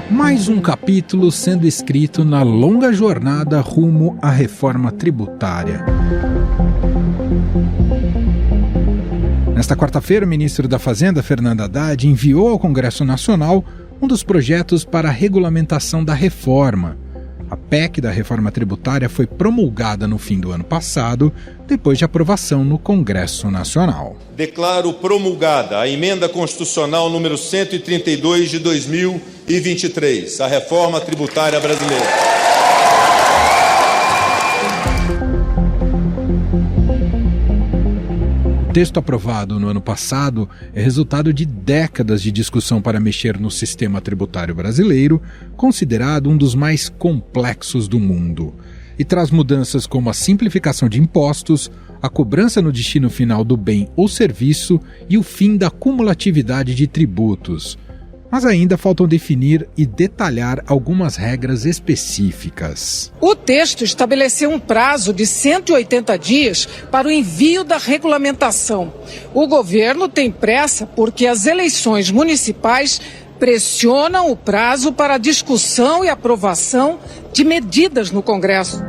Mais um capítulo sendo escrito na longa jornada rumo à reforma tributária. Nesta quarta-feira, o ministro da Fazenda, Fernando Haddad, enviou ao Congresso Nacional um dos projetos para a regulamentação da reforma. A PEC da reforma tributária foi promulgada no fim do ano passado, depois de aprovação no Congresso Nacional. Declaro promulgada a emenda constitucional número 132 de 2023, a reforma tributária brasileira. O texto aprovado no ano passado é resultado de décadas de discussão para mexer no sistema tributário brasileiro, considerado um dos mais complexos do mundo, e traz mudanças como a simplificação de impostos, a cobrança no destino final do bem ou serviço e o fim da cumulatividade de tributos. Mas ainda faltam definir e detalhar algumas regras específicas. O texto estabeleceu um prazo de 180 dias para o envio da regulamentação. O governo tem pressa porque as eleições municipais pressionam o prazo para a discussão e aprovação de medidas no Congresso.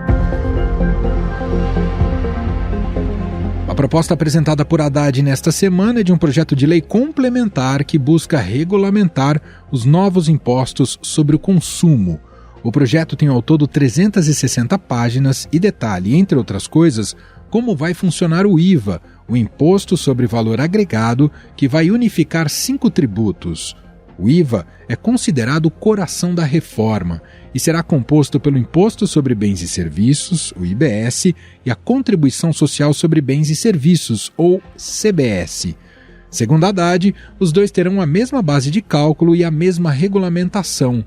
A proposta apresentada por Haddad nesta semana é de um projeto de lei complementar que busca regulamentar os novos impostos sobre o consumo. O projeto tem ao todo 360 páginas e detalha, entre outras coisas, como vai funcionar o IVA, o Imposto sobre Valor Agregado, que vai unificar 5 tributos. O IVA é considerado o coração da reforma e será composto pelo Imposto sobre Bens e Serviços, o IBS, e a Contribuição Social sobre Bens e Serviços, ou CBS. Segundo Haddad, os dois terão a mesma base de cálculo e a mesma regulamentação.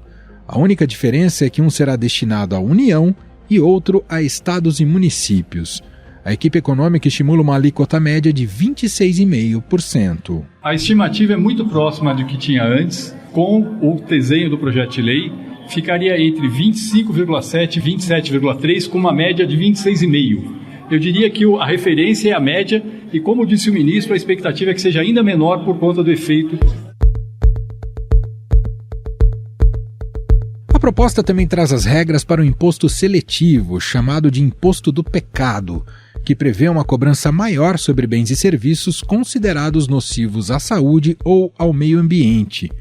A única diferença é que um será destinado à União e outro a estados e municípios. A equipe econômica estimula uma alíquota média de 26,5%. A estimativa é muito próxima do que tinha antes. Com o desenho do projeto de lei, ficaria entre 25,7% e 27,3%, com uma média de 26,5%. Eu diria que a referência é a média e, como disse o ministro, a expectativa é que seja ainda menor por conta do efeito. A proposta também traz as regras para o imposto seletivo, chamado de imposto do pecado, que prevê uma cobrança maior sobre bens e serviços considerados nocivos à saúde ou ao meio ambiente.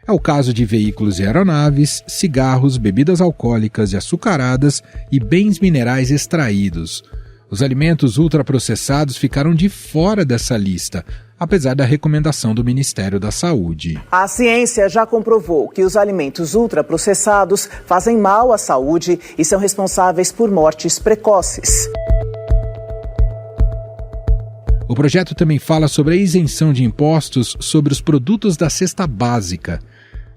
É o caso de veículos e aeronaves, cigarros, bebidas alcoólicas e açucaradas e bens minerais extraídos. Os alimentos ultraprocessados ficaram de fora dessa lista, apesar da recomendação do Ministério da Saúde. A ciência já comprovou que os alimentos ultraprocessados fazem mal à saúde e são responsáveis por mortes precoces. O projeto também fala sobre a isenção de impostos sobre os produtos da cesta básica.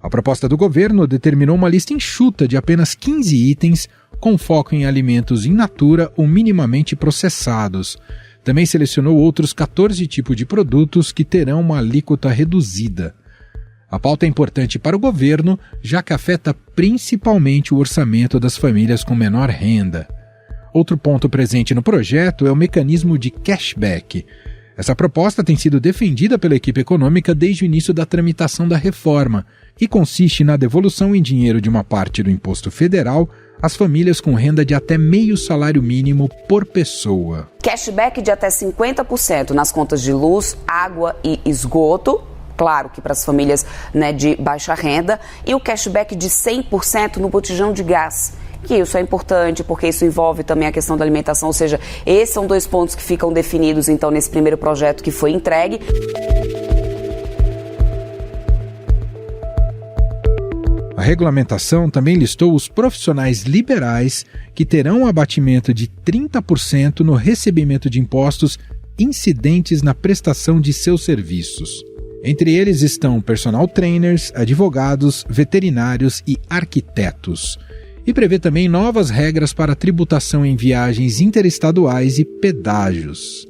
A proposta do governo determinou uma lista enxuta de apenas 15 itens, com foco em alimentos in natura ou minimamente processados. Também selecionou outros 14 tipos de produtos que terão uma alíquota reduzida. A pauta é importante para o governo, já que afeta principalmente o orçamento das famílias com menor renda. Outro ponto presente no projeto é o mecanismo de cashback. Essa proposta tem sido defendida pela equipe econômica desde o início da tramitação da reforma e consiste na devolução em dinheiro de uma parte do imposto federal às famílias com renda de até meio salário mínimo por pessoa. Cashback de até 50% nas contas de luz, água e esgoto. Claro que para as famílias, de baixa renda. E o cashback de 100% no botijão de gás. Que isso é importante porque isso envolve também a questão da alimentação, ou seja, esses são 2 pontos que ficam definidos então nesse primeiro projeto que foi entregue. A regulamentação também listou os profissionais liberais que terão um abatimento de 30% no recebimento de impostos incidentes na prestação de seus serviços. Entre eles estão personal trainers, advogados, veterinários e arquitetos. E prevê também novas regras para tributação em viagens interestaduais e pedágios.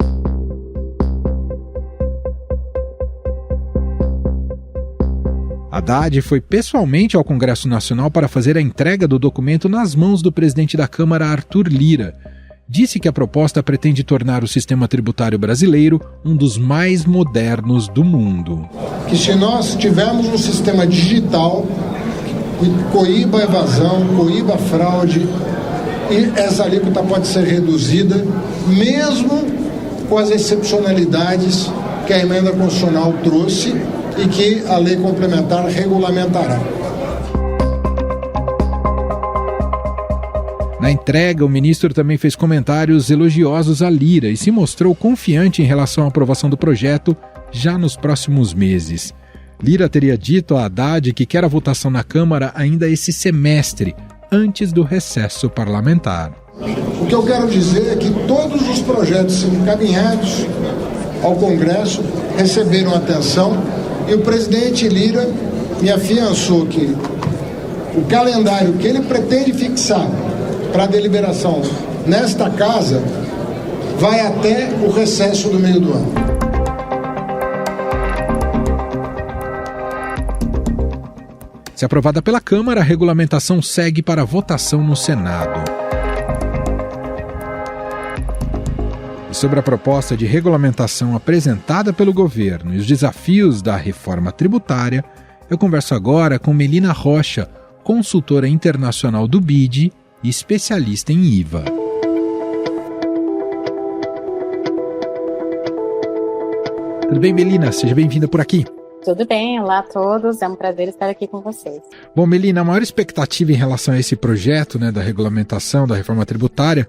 Haddad foi pessoalmente ao Congresso Nacional para fazer a entrega do documento nas mãos do presidente da Câmara, Arthur Lira. disse que a proposta pretende tornar o sistema tributário brasileiro um dos mais modernos do mundo. Que se nós tivermos um sistema digital que coíba a evasão, coíba a fraude, e essa alíquota pode ser reduzida, mesmo com as excepcionalidades que a emenda constitucional trouxe e que a lei complementar regulamentará. Na entrega, o ministro também fez comentários elogiosos à Lira e se mostrou confiante em relação à aprovação do projeto já nos próximos meses. Lira teria dito a Haddad que quer a votação na Câmara ainda esse semestre, antes do recesso parlamentar. O que eu quero dizer é que todos os projetos encaminhados ao Congresso receberam atenção e o presidente Lira me afiançou que o calendário que ele pretende fixar para a deliberação nesta casa vai até o recesso do meio do ano. Se aprovada pela Câmara, a regulamentação segue para votação no Senado. E sobre a proposta de regulamentação apresentada pelo governo e os desafios da reforma tributária, eu converso agora com Melina Rocha, consultora internacional do BID e especialista em IVA. Tudo bem, Melina? Seja bem-vinda por aqui. Tudo bem, olá a todos, é um prazer estar aqui com vocês. Bom, Melina, a maior expectativa em relação a esse projeto, da regulamentação da reforma tributária,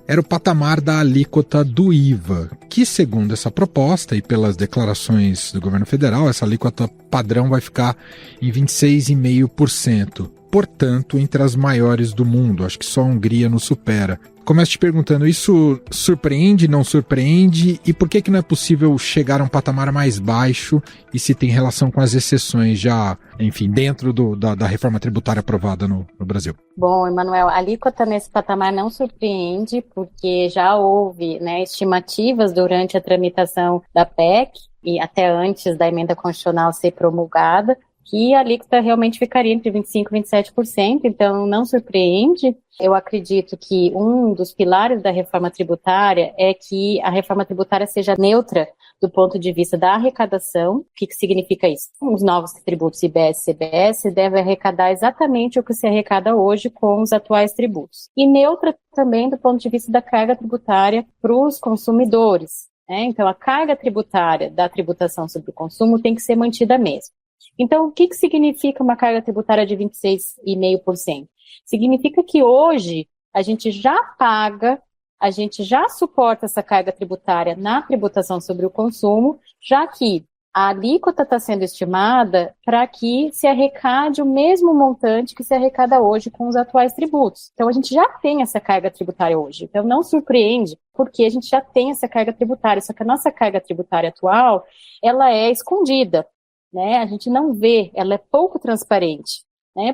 era o patamar da alíquota do IVA, que, segundo essa proposta e pelas declarações do governo federal, essa alíquota padrão vai ficar em 26,5%. Portanto, entre as maiores do mundo. Acho que só a Hungria nos supera. Começo te perguntando, isso surpreende, não surpreende? E por que não é possível chegar a um patamar mais baixo e se tem relação com as exceções já, enfim, dentro da reforma tributária aprovada no Brasil? Bom, Emanuel, a alíquota nesse patamar não surpreende porque já houve estimativas durante a tramitação da PEC e até antes da emenda constitucional ser promulgada, que a alíquota realmente ficaria entre 25% e 27%, então não surpreende. Eu acredito que um dos pilares da reforma tributária é que a reforma tributária seja neutra do ponto de vista da arrecadação. O que significa isso? Os novos tributos IBS e CBS devem arrecadar exatamente o que se arrecada hoje com os atuais tributos. E neutra também do ponto de vista da carga tributária para os consumidores. Então, a carga tributária da tributação sobre o consumo tem que ser mantida mesmo. Então, o que significa uma carga tributária de 26,5%? Significa que hoje a gente já paga, a gente já suporta essa carga tributária na tributação sobre o consumo, já que a alíquota está sendo estimada para que se arrecade o mesmo montante que se arrecada hoje com os atuais tributos. Então, a gente já tem essa carga tributária hoje. Então, não surpreende, porque a gente já tem essa carga tributária, só que a nossa carga tributária atual, ela é escondida. A gente não vê, ela é pouco transparente,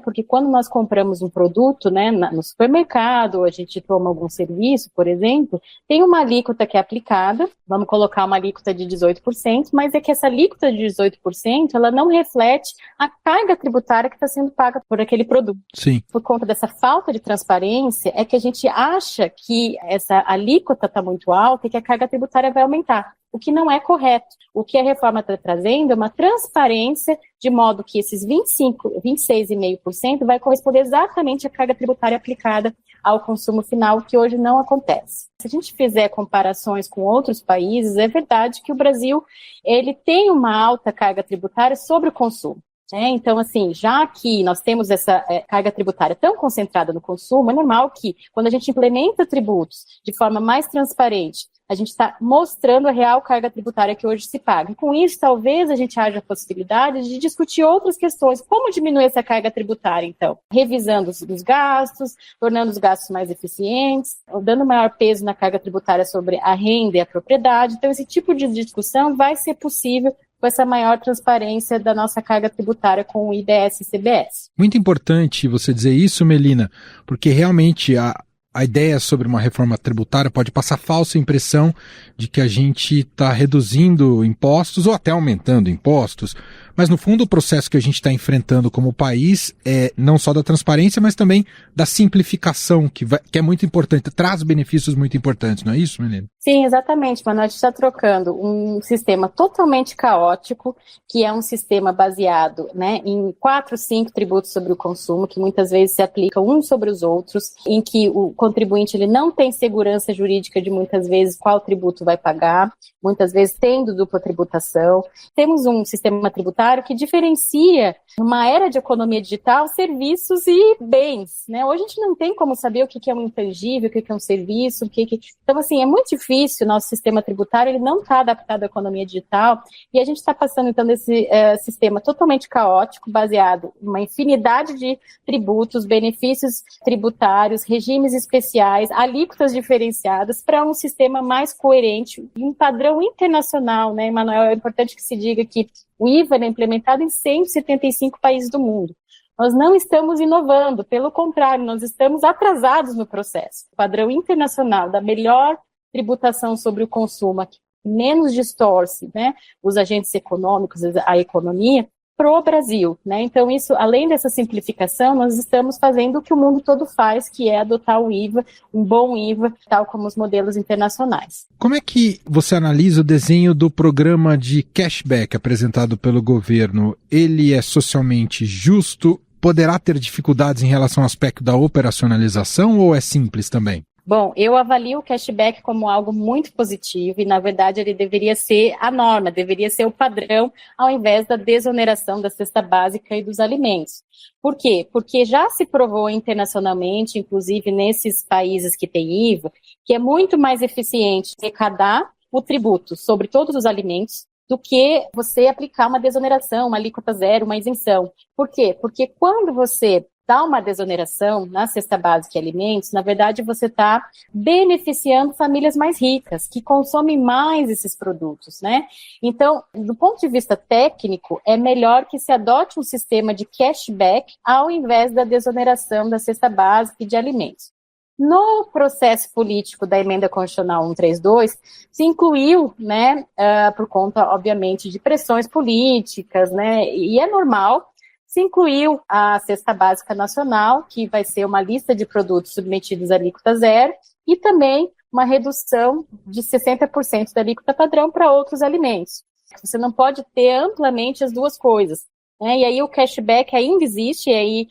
porque quando nós compramos um produto, no supermercado, a gente toma algum serviço, por exemplo, tem uma alíquota que é aplicada, vamos colocar uma alíquota de 18%, mas é que essa alíquota de 18%, ela não reflete a carga tributária que está sendo paga por aquele produto. Sim. Por conta dessa falta de transparência, é que a gente acha que essa alíquota está muito alta e que a carga tributária vai aumentar. O que não é correto. O que a reforma está trazendo é uma transparência de modo que esses 26,5% vai corresponder exatamente à carga tributária aplicada ao consumo final, que hoje não acontece. Se a gente fizer comparações com outros países, é verdade que o Brasil ele tem uma alta carga tributária sobre o consumo. Então, assim, já que nós temos essa carga tributária tão concentrada no consumo, é normal que, quando a gente implementa tributos de forma mais transparente, a gente está mostrando a real carga tributária que hoje se paga. E com isso, talvez a gente haja a possibilidade de discutir outras questões. Como diminuir essa carga tributária, então? Revisando os gastos, tornando os gastos mais eficientes, dando maior peso na carga tributária sobre a renda e a propriedade. Então, esse tipo de discussão vai ser possível com essa maior transparência da nossa carga tributária com o IBS e CBS. Muito importante você dizer isso, Melina, porque realmente a ideia sobre uma reforma tributária pode passar falsa impressão de que a gente está reduzindo impostos ou até aumentando impostos, Mas, no fundo, o processo que a gente está enfrentando como país é não só da transparência, mas também da simplificação, que é muito importante, traz benefícios muito importantes, não é isso, Milena? Sim, exatamente, Manoel. A gente está trocando um sistema totalmente caótico, que é um sistema baseado, né, em 4, 5 tributos sobre o consumo, que muitas vezes se aplicam uns sobre os outros, em que o contribuinte ele não tem segurança jurídica de muitas vezes qual tributo vai pagar, muitas vezes tendo dupla tributação. Temos um sistema tributário que diferencia, numa era de economia digital, serviços e bens, né? Hoje a gente não tem como saber o que é um intangível, o que é um serviço, Então, assim, é muito difícil, o nosso sistema tributário, ele não está adaptado à economia digital, e a gente está passando, então, desse sistema totalmente caótico, baseado em uma infinidade de tributos, benefícios tributários, regimes especiais, alíquotas diferenciadas, para um sistema mais coerente, um padrão internacional, né, Emanuel? É importante que se diga que o IVA é implementado em 175 países do mundo. Nós não estamos inovando, pelo contrário, nós estamos atrasados no processo. O padrão internacional da melhor tributação sobre o consumo, que menos distorce, né, os agentes econômicos, a economia, pro Brasil, né? Então, isso, além dessa simplificação, nós estamos fazendo o que o mundo todo faz, que é adotar o IVA, um bom IVA, tal como os modelos internacionais. Como é que você analisa o desenho do programa de cashback apresentado pelo governo? Ele é socialmente justo? Poderá ter dificuldades em relação ao aspecto da operacionalização ou é simples também? Bom, eu avalio o cashback como algo muito positivo e, na verdade, ele deveria ser a norma, deveria ser o padrão, ao invés da desoneração da cesta básica e dos alimentos. Por quê? Porque já se provou internacionalmente, inclusive nesses países que têm IVA, que é muito mais eficiente arrecadar o tributo sobre todos os alimentos do que você aplicar uma desoneração, uma alíquota zero, uma isenção. Por quê? Porque quando você dá uma desoneração na cesta básica e alimentos, na verdade você está beneficiando famílias mais ricas, que consomem mais esses produtos, né? Então, do ponto de vista técnico, é melhor que se adote um sistema de cashback ao invés da desoneração da cesta básica e de alimentos. No processo político da emenda constitucional 132, se incluiu, né, por conta, obviamente, de pressões políticas, né, e é normal, se incluiu a cesta básica nacional, que vai ser uma lista de produtos submetidos à alíquota zero, e também uma redução de 60% da alíquota padrão para outros alimentos. Você não pode ter amplamente as duas coisas, né? E aí o cashback ainda existe, e aí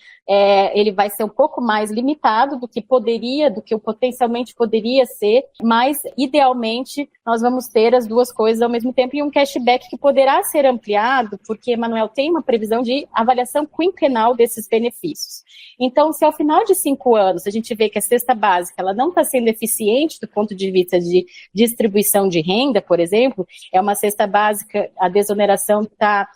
ele vai ser um pouco mais limitado do que potencialmente poderia ser, mas idealmente nós vamos ter as duas coisas ao mesmo tempo e um cashback que poderá ser ampliado, porque, Emanuel, tem uma previsão de avaliação quinquenal desses benefícios. Então, se ao final de 5 anos a gente vê que a cesta básica ela não está sendo eficiente do ponto de vista de distribuição de renda, por exemplo, é uma cesta básica, a desoneração está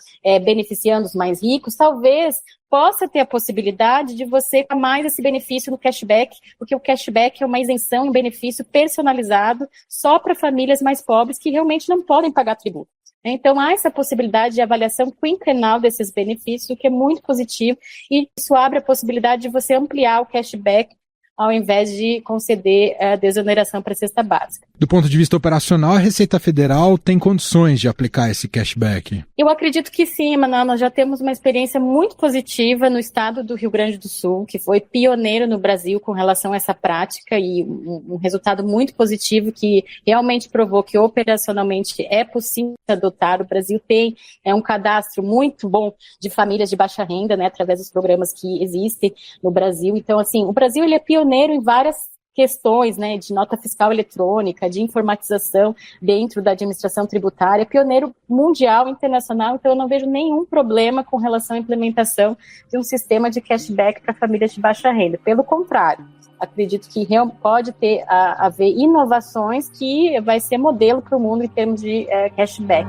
beneficiando os mais ricos, talvez possa ter a possibilidade de você ter mais esse benefício no cashback, porque o cashback é uma isenção, um benefício personalizado só para famílias mais pobres que realmente não podem pagar tributo. Então, há essa possibilidade de avaliação quinquenal desses benefícios, o que é muito positivo, e isso abre a possibilidade de você ampliar o cashback ao invés de conceder a desoneração para a cesta básica. Do ponto de vista operacional, a Receita Federal tem condições de aplicar esse cashback? Eu acredito que sim, Manoel. Nós já temos uma experiência muito positiva no estado do Rio Grande do Sul, que foi pioneiro no Brasil com relação a essa prática e um resultado muito positivo que realmente provou que operacionalmente é possível adotar. O Brasil tem um cadastro muito bom de famílias de baixa renda, né, através dos programas que existem no Brasil. Então, assim, o Brasil ele é pioneiro em várias questões, né, de nota fiscal eletrônica, de informatização dentro da administração tributária, pioneiro mundial, internacional, então eu não vejo nenhum problema com relação à implementação de um sistema de cashback para famílias de baixa renda. Pelo contrário, acredito que pode haver inovações que vai ser modelo para o mundo em termos de cashback.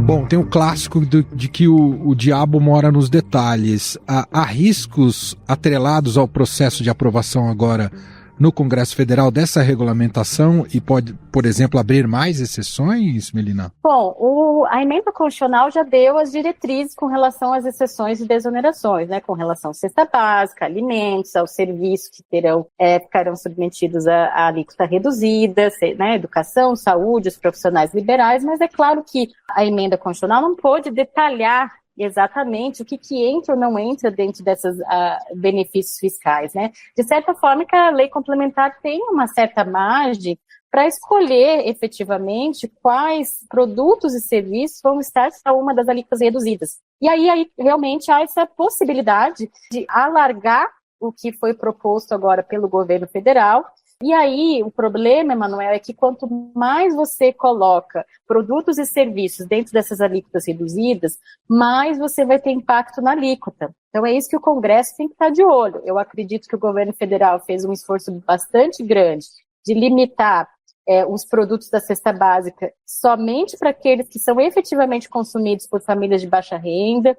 Bom, tem o clássico de que o diabo mora nos detalhes. Há riscos atrelados ao processo de aprovação agora no Congresso Federal dessa regulamentação e pode, por exemplo, abrir mais exceções, Melina? Bom, a emenda constitucional já deu as diretrizes com relação às exceções e desonerações, né, com relação à cesta básica, alimentos, aos serviços que ficarão submetidos a alíquota reduzida, né, educação, saúde, os profissionais liberais, mas é claro que a emenda constitucional não pôde detalhar exatamente o que entra ou não entra dentro desses benefícios fiscais, né? De certa forma que a lei complementar tem uma certa margem para escolher efetivamente quais produtos e serviços vão estar em uma das alíquotas reduzidas. E aí realmente há essa possibilidade de alargar o que foi proposto agora pelo governo federal. E aí, o problema, Emanuel, é que quanto mais você coloca produtos e serviços dentro dessas alíquotas reduzidas, mais você vai ter impacto na alíquota. Então, é isso que o Congresso tem que estar de olho. Eu acredito que o governo federal fez um esforço bastante grande de limitar os produtos da cesta básica somente para aqueles que são efetivamente consumidos por famílias de baixa renda.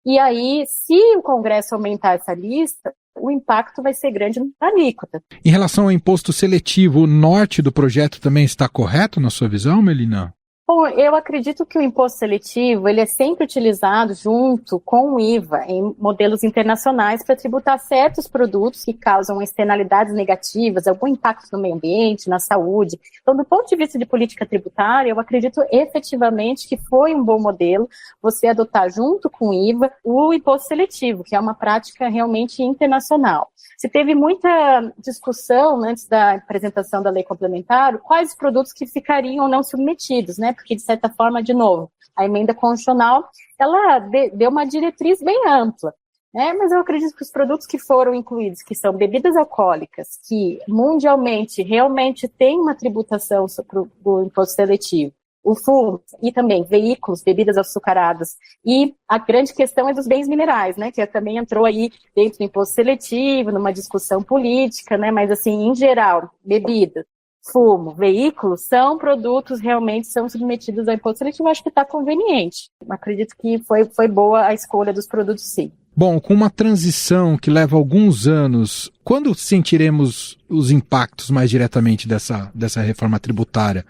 E aí, se o Congresso aumentar essa lista, o impacto vai ser grande na alíquota. Em relação ao imposto seletivo, o norte do projeto também está correto na sua visão, Melina? Bom, eu acredito que o imposto seletivo ele é sempre utilizado junto com o IVA em modelos internacionais para tributar certos produtos que causam externalidades negativas, algum impacto no meio ambiente, na saúde. Então, do ponto de vista de política tributária, eu acredito efetivamente que foi um bom modelo você adotar junto com o IVA o imposto seletivo, que é uma prática realmente internacional. Se teve muita discussão antes da apresentação da lei complementar, quais produtos que ficariam ou não submetidos, né? Porque, de certa forma, de novo, a emenda constitucional, ela deu uma diretriz bem ampla, né? Mas eu acredito que os produtos que foram incluídos, que são bebidas alcoólicas, que mundialmente realmente têm uma tributação sobre o imposto seletivo, o fumo e também veículos, bebidas açucaradas. E a grande questão é dos bens minerais, né, que também entrou aí dentro do imposto seletivo, numa discussão política, né, mas assim, em geral, bebida, fumo, veículos são produtos realmente são submetidos ao imposto seletivo. Eu acho que está conveniente. Acredito que foi boa a escolha dos produtos, sim. Bom, com uma transição que leva alguns anos, quando sentiremos os impactos mais diretamente dessa reforma tributária?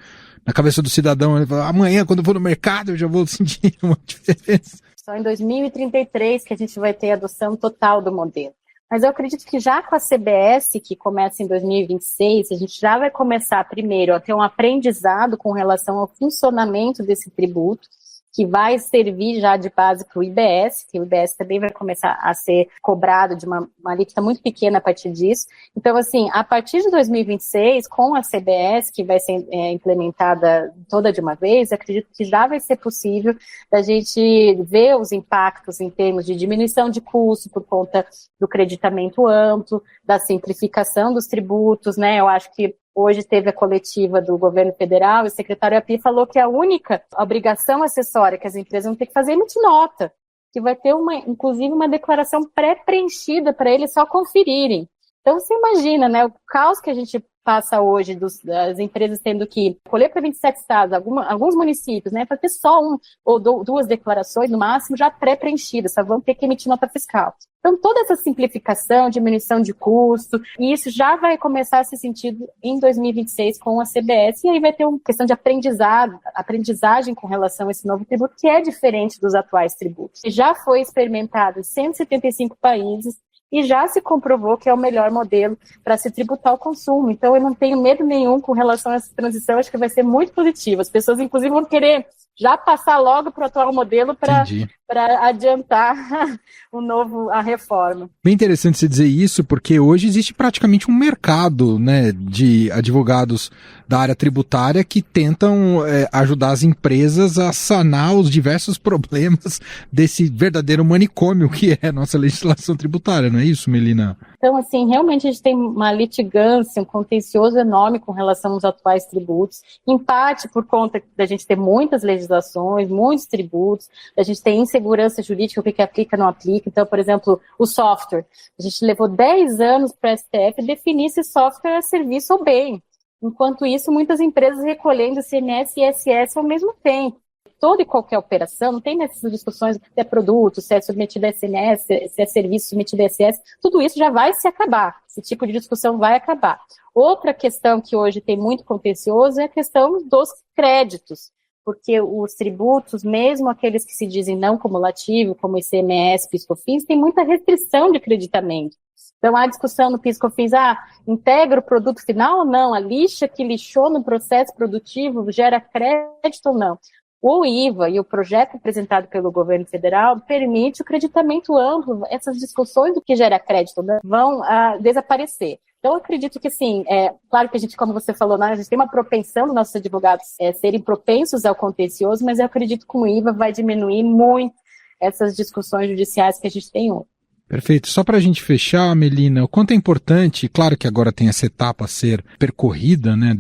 Na cabeça do cidadão, ele fala, amanhã, quando eu for no mercado, eu já vou sentir uma diferença. Só em 2033 que a gente vai ter a adoção total do modelo. Mas eu acredito que já com a CBS, que começa em 2026, a gente já vai começar primeiro a ter um aprendizado com relação ao funcionamento desse tributo, que vai servir já de base para o IBS, que o IBS também vai começar a ser cobrado de uma alíquota muito pequena a partir disso. Então, assim, a partir de 2026, com a CBS, que vai ser implementada toda de uma vez, acredito que já vai ser possível da gente ver os impactos em termos de diminuição de custo por conta do creditamento amplo, da simplificação dos tributos, né? Eu acho que hoje teve a coletiva do governo federal e o secretário Api falou que a única obrigação acessória que as empresas vão ter que fazer é emitir nota, que vai ter inclusive uma declaração pré-preenchida para eles só conferirem. Então você imagina, né, o caos que a gente passa hoje das empresas tendo que colher para 27 estados, alguns municípios, né, para ter só ou duas declarações no máximo já pré-preenchidas, só vão ter que emitir nota fiscal. Então, toda essa simplificação, diminuição de custo, e isso já vai começar a ser sentido em 2026 com a CBS, e aí vai ter uma questão de aprendizagem com relação a esse novo tributo, que é diferente dos atuais tributos. Já foi experimentado em 175 países, e já se comprovou que é o melhor modelo para se tributar o consumo. Então, eu não tenho medo nenhum com relação a essa transição, acho que vai ser muito positivo. As pessoas, inclusive, vão querer já passar logo para o atual modelo para adiantar a reforma. Bem interessante você dizer isso, porque hoje existe praticamente um mercado, né, de advogados da área tributária que tentam ajudar as empresas a sanar os diversos problemas desse verdadeiro manicômio que é a nossa legislação tributária, não é isso, Melina? Então, assim, realmente a gente tem uma litigância, um contencioso enorme com relação aos atuais tributos, em parte por conta da gente ter muitas legislações, muitos tributos, a gente tem insegurança jurídica, o que aplica, não aplica. Então, por exemplo, o software. A gente levou 10 anos para a STF definir se software é serviço ou bem. Enquanto isso, muitas empresas recolhendo ICMS e ISS ao mesmo tempo. toda e qualquer operação, não tem nessas discussões se é produto, se é submetido a SMS, se é serviço submetido a ISS, tudo isso já vai se acabar, esse tipo de discussão vai acabar. Outra questão que hoje tem muito contencioso é a questão dos créditos, porque os tributos, mesmo aqueles que se dizem não cumulativo, como ICMS, PIS/COFINS, tem muita restrição de creditamento. Então, há discussão no PIS/COFINS, integra o produto final ou não? A lixa que lixou no processo produtivo gera crédito ou não? O IVA e o projeto apresentado pelo governo federal permite o creditamento amplo. Essas discussões do que gera crédito vão desaparecer. Então, eu acredito que, sim, claro que a gente, como você falou, né, a gente tem uma propensão dos nossos advogados serem propensos ao contencioso, mas eu acredito que com o IVA vai diminuir muito essas discussões judiciais que a gente tem hoje. Perfeito. Só para a gente fechar, Melina, o quanto é importante, claro que agora tem essa etapa a ser percorrida, né,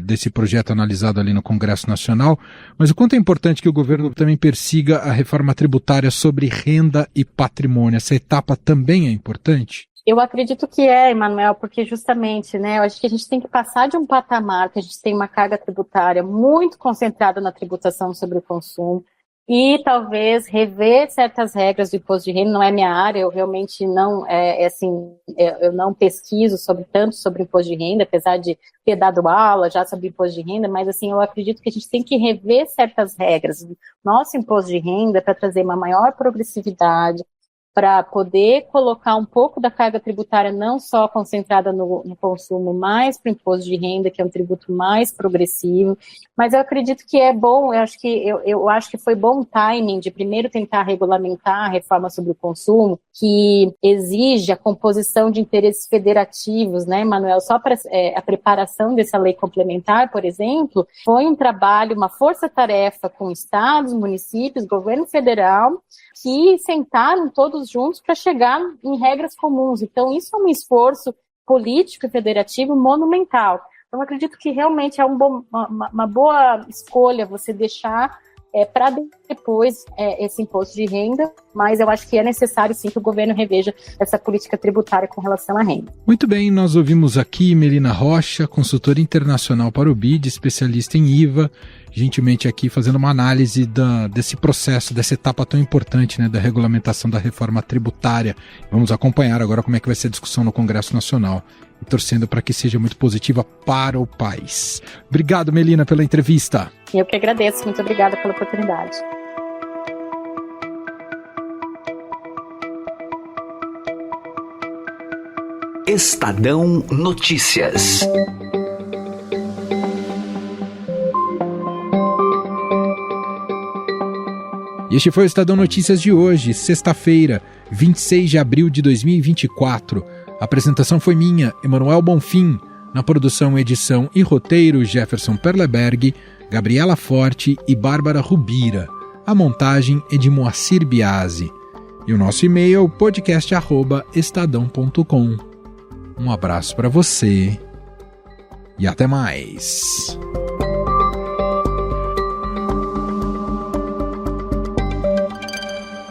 desse projeto analisado ali no Congresso Nacional, mas o quanto é importante que o governo também persiga a reforma tributária sobre renda e patrimônio. Essa etapa também é importante? Eu acredito que Emanuel, porque justamente, né, eu acho que a gente tem que passar de um patamar que a gente tem uma carga tributária muito concentrada na tributação sobre o consumo, e talvez rever certas regras do imposto de renda. Não é minha área, eu realmente não, eu não pesquiso tanto sobre imposto de renda, apesar de ter dado aula já sobre imposto de renda, mas assim, eu acredito que a gente tem que rever certas regras do nosso imposto de renda para trazer uma maior progressividade, para poder colocar um pouco da carga tributária não só concentrada no consumo, mais para o imposto de renda, que é um tributo mais progressivo. Mas eu acredito que é bom, eu acho que foi bom o timing de primeiro tentar regulamentar a reforma sobre o consumo, que exige a composição de interesses federativos, né, Manuel? Só para a preparação dessa lei complementar, por exemplo, foi um trabalho, uma força-tarefa com estados, municípios, governo federal, que sentaram todos juntos para chegar em regras comuns. Então, isso é um esforço político e federativo monumental. Então, eu acredito que realmente é uma boa escolha você deixar para depois esse imposto de renda, mas eu acho que é necessário sim que o governo reveja essa política tributária com relação à renda. Muito bem, nós ouvimos aqui Melina Rocha, consultora internacional para o BID, especialista em IVA, gentilmente aqui fazendo uma análise desse processo, dessa etapa tão importante, né, da regulamentação da reforma tributária. Vamos acompanhar agora como é que vai ser a discussão no Congresso Nacional e torcendo para que seja muito positiva para o país. Obrigado, Melina, pela entrevista. Eu que agradeço, muito obrigada pela oportunidade. Estadão Notícias. Este foi o Estadão Notícias de hoje, sexta-feira, 26 de abril de 2024. A apresentação foi minha, Emanuel Bonfim. Na produção, edição e roteiro, Jefferson Perleberg, Gabriela Forte e Bárbara Rubira. A montagem é de Moacir Biasi. E o nosso e-mail, podcast@estadão.com. Um abraço para você e até mais.